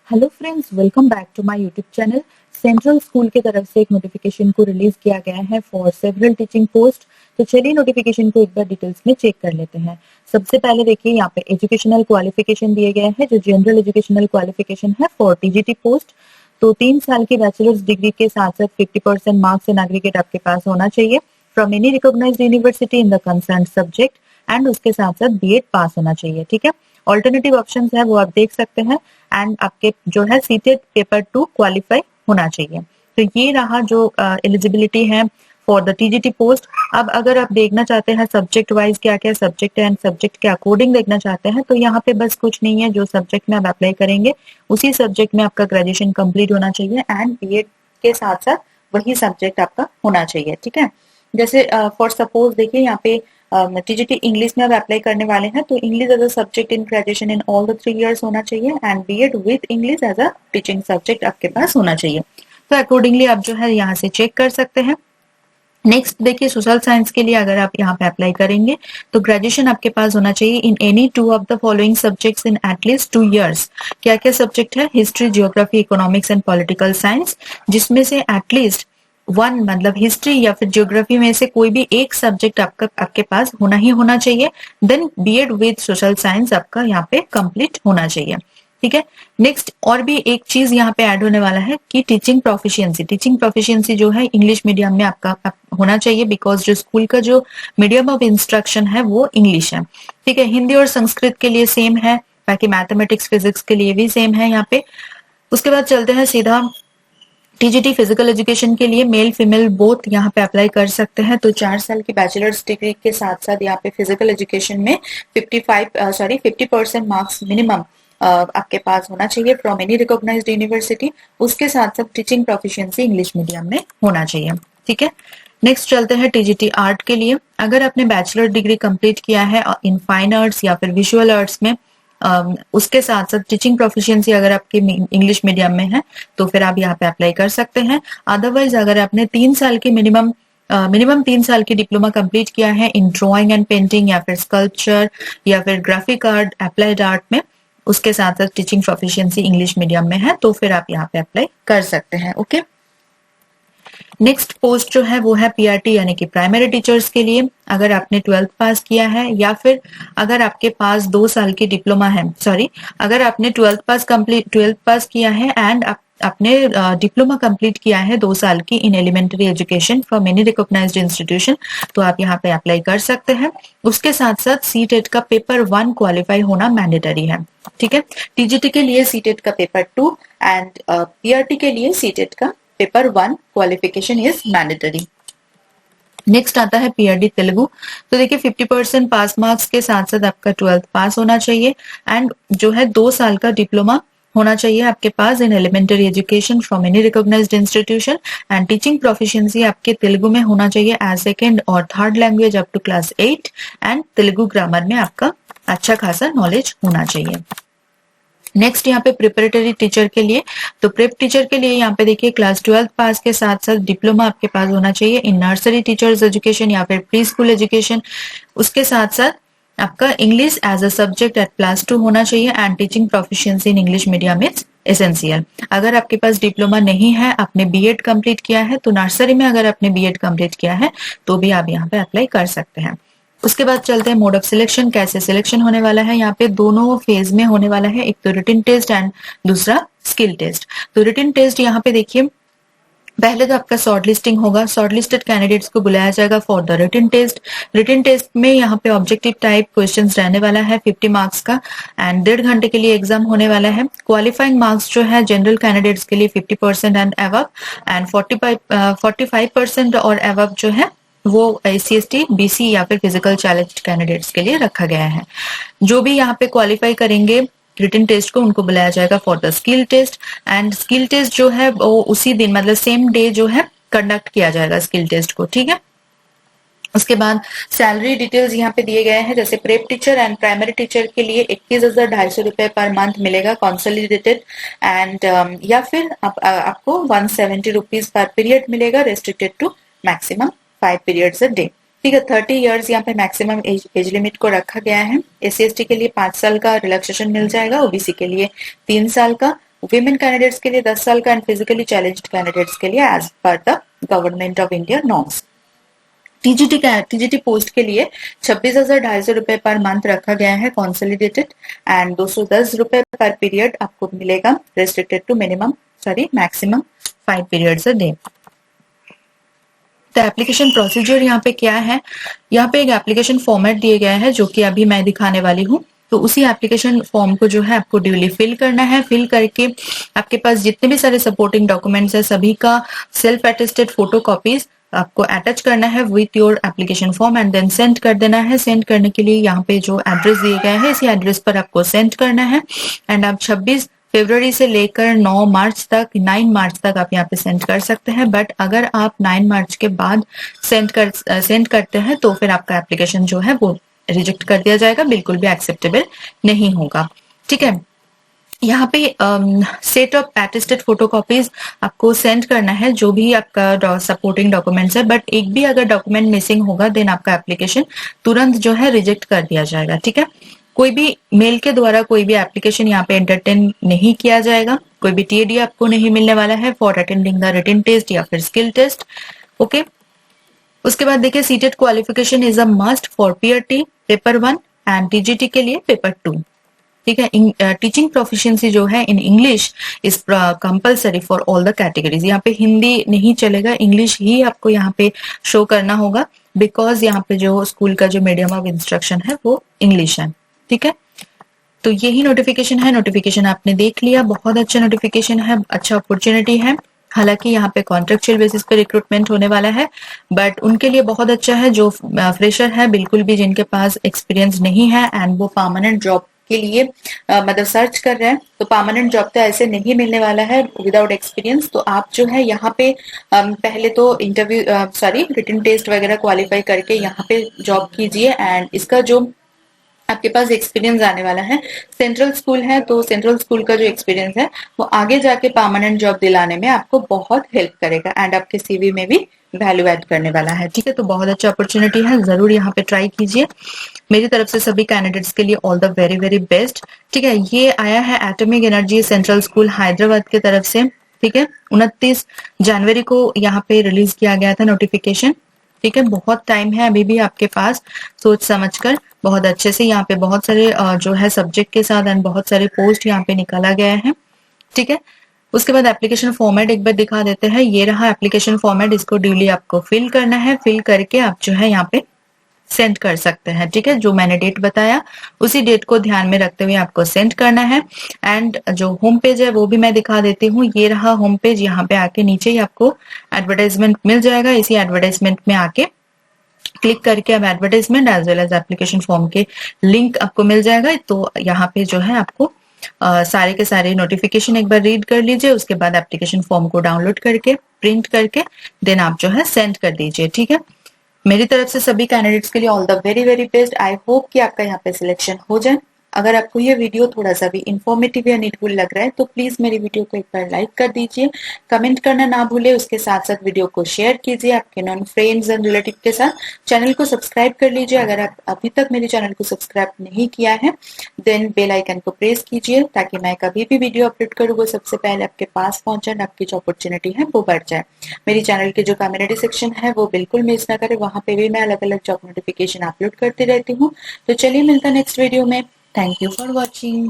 Hello friends, welcome back to my YouTube channel. Central school की तरफ से एक नोटिफिकेशन को रिलीज किया गया है फॉर सेवरल टीचिंग पोस्ट। तो चलिए नोटिफिकेशन को एक बार डिटेल्स में चेक कर लेते हैं। सबसे पहले देखिए यहाँ पे एजुकेशनल क्वालिफिकेशन दिए गए हैं, जो जनरल एजुकेशनल क्वालिफिकेशन है फॉर टीजीटी पोस्ट। तो 3 साल की बैचलर्स डिग्री के साथ साथ 50% मार्क्स इन एग्रीगेट आपके पास होना चाहिए from any recognised university in the concern subject, and उसके साथ साथ बीएड पास होना चाहिए। ठीक है, ऑल्टरनेटिव ऑप्शंस है वो आप देख सकते हैं। एंड आपके जो है सीटेड पेपर 2 क्वालिफाई होना चाहिए। तो ये रहा जो एलिजिबिलिटी है फॉर द टीजीटी पोस्ट। अब अगर आप देखना चाहते हैं सब्जेक्ट वाइज क्या क्या सब्जेक्ट है एंड सब्जेक्ट के अकॉर्डिंग देखना चाहते हैं, तो यहाँ पे बस कुछ नहीं है, जो सब्जेक्ट में आप अप्लाई करेंगे उसी सब्जेक्ट में आपका ग्रेजुएशन कंप्लीट होना चाहिए एंड बीएड के साथ साथ वही सब्जेक्ट आपका होना चाहिए। ठीक है, जैसे फॉर सपोज देखिए यहाँ पे टीजीटी इंग्लिश में अब अप्लाई करने वाले हैं, तो English as a subject in graduation in all the 3 years होना चाहिए and BEd with English as a teaching subject आपके पास होना चाहिए। तो अकॉर्डिंगली आप जो है यहाँ से चेक कर सकते हैं। नेक्स्ट देखिए, सोशल साइंस के लिए अगर आप यहाँ पे अप्लाई करेंगे तो ग्रेजुएशन आपके पास होना चाहिए in any 2 of the following subjects in at least 2 years। क्या क्या सब्जेक्ट है? History, geography, economics and political science, जिसमें से एटलीस्ट 1 मतलब हिस्ट्री या फिर जियोग्राफी में से कोई भी एक सब्जेक्ट आपके पास होना ही होना चाहिए। Then BEd with social science आपका यहाँ पे कंप्लीट होना चाहिए। ठीक है, नेक्स्ट और भी एक चीज यहाँ पे ऐड होने वाला है कि टीचिंग प्रोफिशिएंसी जो है इंग्लिश मीडियम में आपका होना चाहिए, बिकॉज जो स्कूल का जो मीडियम ऑफ इंस्ट्रक्शन है वो इंग्लिश है। ठीक है, हिंदी और संस्कृत के लिए सेम है, बाकी मैथमेटिक्स फिजिक्स के लिए भी सेम है यहाँ पे। उसके बाद चलते हैं सीधा टीजीटी फिजिकल एजुकेशन के लिए, मेल फीमेल बोथ यहाँ पे अप्लाई कर सकते हैं। तो 4 साल की बैचलर्स डिग्री के साथ साथ यहाँ पे फिजिकल एजुकेशन में 50% मार्क्स मिनिमम आपके पास होना चाहिए फ्रॉम एनी रिकॉग्नाइज्ड यूनिवर्सिटी। उसके साथ साथ टीचिंग प्रोफिशिएंसी इंग्लिश मीडियम में होना चाहिए। ठीक है, नेक्स्ट चलते हैं टीजीटी आर्ट के लिए। अगर आपने बैचलर डिग्री कंप्लीट किया है इन फाइन आर्ट्स या फिर विजुअल आर्ट्स में, उसके साथ साथ टीचिंग प्रोफिशिएंसी अगर आपके इंग्लिश मीडियम में है तो फिर आप यहाँ पे अप्लाई कर सकते हैं। अदरवाइज अगर आपने 3 साल की मिनिमम 3 साल की डिप्लोमा कंप्लीट किया है इन ड्राइंग एंड पेंटिंग या फिर स्कल्पचर या फिर ग्राफिक आर्ट, अप्लाइड आर्ट में, उसके साथ साथ टीचिंग प्रोफिशिएंसी इंग्लिश मीडियम में है, तो फिर आप यहाँ पे अप्लाई कर सकते हैं। ओके, नेक्स्ट पोस्ट जो है वो है पीआरटी यानी कि प्राइमरी टीचर्स के लिए। अगर आपने 12th पास किया है या फिर अगर आपके पास 2 साल की डिप्लोमा है, अगर आपने 12th पास किया है एंड आपने डिप्लोमा कंप्लीट किया है 2 साल की in elementary education from any recognised institution, तो आप यहाँ पे अप्लाई कर सकते हैं। उसके साथ साथ सीटेट का पेपर 1 क्वालिफाई होना मैंडेटरी है। ठीक है, टीजीटी के लिए सीटेट का पेपर 2 एंड पीआरटी के लिए सीटेट का paper 1 qualification is mandatory. Next आता है पीआरडी तेलुगु। तो देखिए 50% पास मार्क्स के साथ साथ आपका 12th पास होना चाहिए एंड जो है 2 साल का डिप्लोमा होना चाहिए आपके पास in elementary education from any recognised institution, and teaching proficiency आपके तेलुगु में होना चाहिए एज सेकेंड और third language up to class 8, and Telugu grammar में आपका अच्छा खासा नॉलेज होना चाहिए। नेक्स्ट यहाँ पे प्रिपरेटरी टीचर के लिए, तो प्रेप टीचर के लिए यहाँ पे देखिए क्लास 12th पास के साथ साथ डिप्लोमा आपके पास होना चाहिए इन नर्सरी टीचर्स एजुकेशन या फिर प्री स्कूल एजुकेशन। उसके साथ साथ आपका English as a subject at class 2 होना चाहिए and teaching proficiency in English medium is essential. अगर आपके पास डिप्लोमा नहीं है, आपने बीएड कंप्लीट किया है, तो नर्सरी में अगर आपने बीएड कंप्लीट किया है तो भी आप यहाँ पे अप्लाई कर सकते हैं। उसके बाद चलते हैं मोड ऑफ सिलेक्शन, कैसे सिलेक्शन होने वाला है। यहाँ पे दोनों फेज में होने वाला है, एक तो रिटन टेस्ट एंड दूसरा स्किल टेस्ट। तो रिटन टेस्ट यहाँ पे देखिए, पहले तो आपका शॉर्ट लिस्टिंग होगा, शॉर्ट लिस्टेड कैंडिडेट्स को बुलाया जाएगा for the written test. Written test में यहाँ पे ऑब्जेक्टिव टाइप क्वेश्चंस रहने वाला है 50 मार्क्स का एंड 1.5 घंटे के लिए एग्जाम होने वाला है। क्वालिफाइंग मार्क्स जो है जनरल कैंडिडेट्स के लिए 50% एंड अबव, एंड 45% और अबव जो है वो SC/ST, BC या फिर फिजिकल चैलेंज्ड कैंडिडेट्स के लिए रखा गया है। जो भी यहाँ पे क्वालिफाई करेंगे रिटन टेस्ट को, उनको बुलाया जाएगा for the skill test, and skill test जो है वो उसी दिन मतलब सेम डे जो है कंडक्ट किया जाएगा स्किल टेस्ट को। ठीक है, उसके बाद सैलरी डिटेल्स यहाँ पे दिए गए हैं। जैसे prep teacher and primary teacher के लिए 21,250 रुपए पर मंथ मिलेगा कंसोलिडेटेड, एंड या फिर आपको 170 रुपीज पर पीरियड मिलेगा, restricted to maximum 5 periods a day। ठीक है, 30 years यहाँ पे मैक्सिमम एज लिमिट को रखा गया है। SC/ST के लिए 5 साल का रिलैक्सेशन मिल जाएगा, ओबीसी के लिए 3 साल का, विमेन कैंडिडेट्स के लिए 10 साल का एंड फिजिकली चैलेंज्ड कैंडिडेट्स के लिए as per the government of India norms. TGT post के लिए 26,250 रुपए पर मंथ रखा गया है कंसोलिडेटेड एंड 210 रुपए पर पीरियड आपको मिलेगा restricted to maximum 5 periods a day. तो एप्लीकेशन प्रोसीजर यहाँ पे क्या है, यहाँ पे एक एप्लीकेशन फॉर्मेट दिया गया है जो कि अभी मैं दिखाने वाली हूँ। तो उसी एप्लीकेशन फॉर्म को जो है आपको ड्यूली फिल करना है। फिल करके आपके पास जितने भी सारे सपोर्टिंग डॉक्यूमेंट्स है सभी का सेल्फ अटेस्टेड फोटो कॉपीज आपको अटैच करना है with your application form and then send कर देना है। सेंड करने के लिए यहाँ पे जो एड्रेस दिए गए हैं इसी एड्रेस पर आपको सेंड करना है एंड आप 26 फरवरी से लेकर 9 मार्च तक आप यहाँ पे सेंड कर सकते हैं। बट अगर आप 9 मार्च के बाद सेंड करते हैं तो फिर आपका एप्लीकेशन जो है वो रिजेक्ट कर दिया जाएगा, बिल्कुल भी एक्सेप्टेबल नहीं होगा। ठीक है, यहाँ पे सेट ऑफ अटेस्टेड फोटोकॉपीज आपको सेंड करना है जो भी आपका सपोर्टिंग डॉक्यूमेंट्स है। बट एक भी अगर डॉक्यूमेंट मिसिंग होगा देन आपका एप्लीकेशन तुरंत जो है रिजेक्ट कर दिया जाएगा। ठीक है, कोई भी मेल के द्वारा कोई भी एप्लीकेशन यहाँ पे एंटरटेन नहीं किया जाएगा, कोई भी टीएडी आपको नहीं मिलने वाला है for attending the written test या फिर स्किल टेस्ट। ओके, उसके बाद देखिए CTET qualification is a must for PRT paper 1 and TGT के लिए पेपर 2। ठीक है, टीचिंग प्रोफिशिएंसी जो है in English is compulsory for all the categories. यहाँ पे हिंदी नहीं चलेगा, इंग्लिश ही आपको यहाँ पे शो करना होगा बिकॉज यहाँ पे जो स्कूल का जो मीडियम ऑफ इंस्ट्रक्शन है वो इंग्लिश है। ठीक है, तो यही नोटिफिकेशन है। नोटिफिकेशन आपने देख लिया, बहुत अच्छा नोटिफिकेशन है, अच्छा अपॉर्चुनिटी है। हालांकि यहाँ पे कॉन्ट्रेक्चुअल बेसिस पे रिक्रूटमेंट होने वाला है बट उनके लिए बहुत अच्छा है जो फ्रेशर है, बिल्कुल भी जिनके पास एक्सपीरियंस नहीं है एंड वो परमानेंट जॉब के लिए मतलब सर्च कर रहे हैं। तो परमानेंट जॉब तो ऐसे नहीं मिलने वाला है विदाउट एक्सपीरियंस। तो आप जो है यहाँ पे पहले तो रिटन टेस्ट वगैरह क्वालिफाई करके यहाँ पे जॉब कीजिए एंड इसका जो आपके पास एक्सपीरियंस आने वाला है, सेंट्रल स्कूल है तो सेंट्रल स्कूल का जो एक्सपीरियंस है वो आगे जाके परमानेंट जॉब दिलाने में आपको बहुत हेल्प करेगा एंड आपके सीवी में भी वैल्यू ऐड करने वाला है। ठीक है, तो बहुत अच्छा अपॉर्चुनिटी है, जरूर यहाँ पे ट्राई कीजिए। मेरी तरफ से सभी कैंडिडेट्स के लिए all the very very best. ठीक है, ये आया है atomic energy central school Hyderabad की तरफ से। ठीक है, 29 जनवरी को यहाँ पे रिलीज किया गया था नोटिफिकेशन। ठीक है, बहुत टाइम है अभी भी आपके पास, सोच समझकर बहुत अच्छे से यहाँ पे बहुत सारे जो है सब्जेक्ट के साथ एंड बहुत सारे पोस्ट यहाँ पे निकाला गया है। ठीक है, उसके बाद एप्लीकेशन फॉर्मेट एक बार दिखा देते हैं। ये रहा एप्लीकेशन फॉर्मेट, इसको ड्यूली आपको फिल करना है। फिल करके आप जो है यहाँ पे सेंड कर सकते हैं। ठीक है, जो मैंने डेट बताया उसी डेट को ध्यान में रखते हुए आपको सेंड करना है। एंड जो होम पेज है वो भी मैं दिखा देती हूँ, ये रहा होम पेज। यहाँ पे आके नीचे ही आपको एडवर्टाइजमेंट मिल जाएगा, इसी एडवर्टाइजमेंट में आके क्लिक करके अब advertisement as well as application form के लिंक आपको मिल जाएगा। तो यहाँ पे जो है आपको सारे के सारे नोटिफिकेशन एक बार रीड कर लीजिए, उसके बाद एप्लीकेशन फॉर्म को डाउनलोड करके प्रिंट करके देन आप जो है सेंड कर दीजिए। ठीक है, मेरी तरफ से सभी कैंडिडेट्स के लिए all the very very best. I hope कि आपका यहाँ पे सिलेक्शन हो जाए। अगर आपको ये वीडियो थोड़ा सा भी इंफॉर्मेटिव या नीडफुल लग रहा है तो प्लीज मेरी वीडियो को एक बार लाइक कर दीजिए, कमेंट करना ना भूले, उसके साथ साथ वीडियो को शेयर कीजिए आपके नॉन फ्रेंड्स एंड रिलेटिव के साथ। चैनल को सब्सक्राइब कर लीजिए, अगर आप अभी तक मेरे चैनल को सब्सक्राइब नहीं किया है देन बेल आइकन को प्रेस कीजिए ताकि मैं कभी भी वीडियो अपलोड करूँ वो सबसे पहले आपके पास पहुंचे और आपकी जो अपॉर्चुनिटी है वो बढ़ जाए। मेरी चैनल के जो कम्युनिटी सेक्शन है वो बिल्कुल मिस ना करे, वहां पे भी मैं अलग अलग जॉब नोटिफिकेशन अपलोड करती रहती हूँ। तो चलिए मिलता नेक्स्ट वीडियो में। Thank you for watching.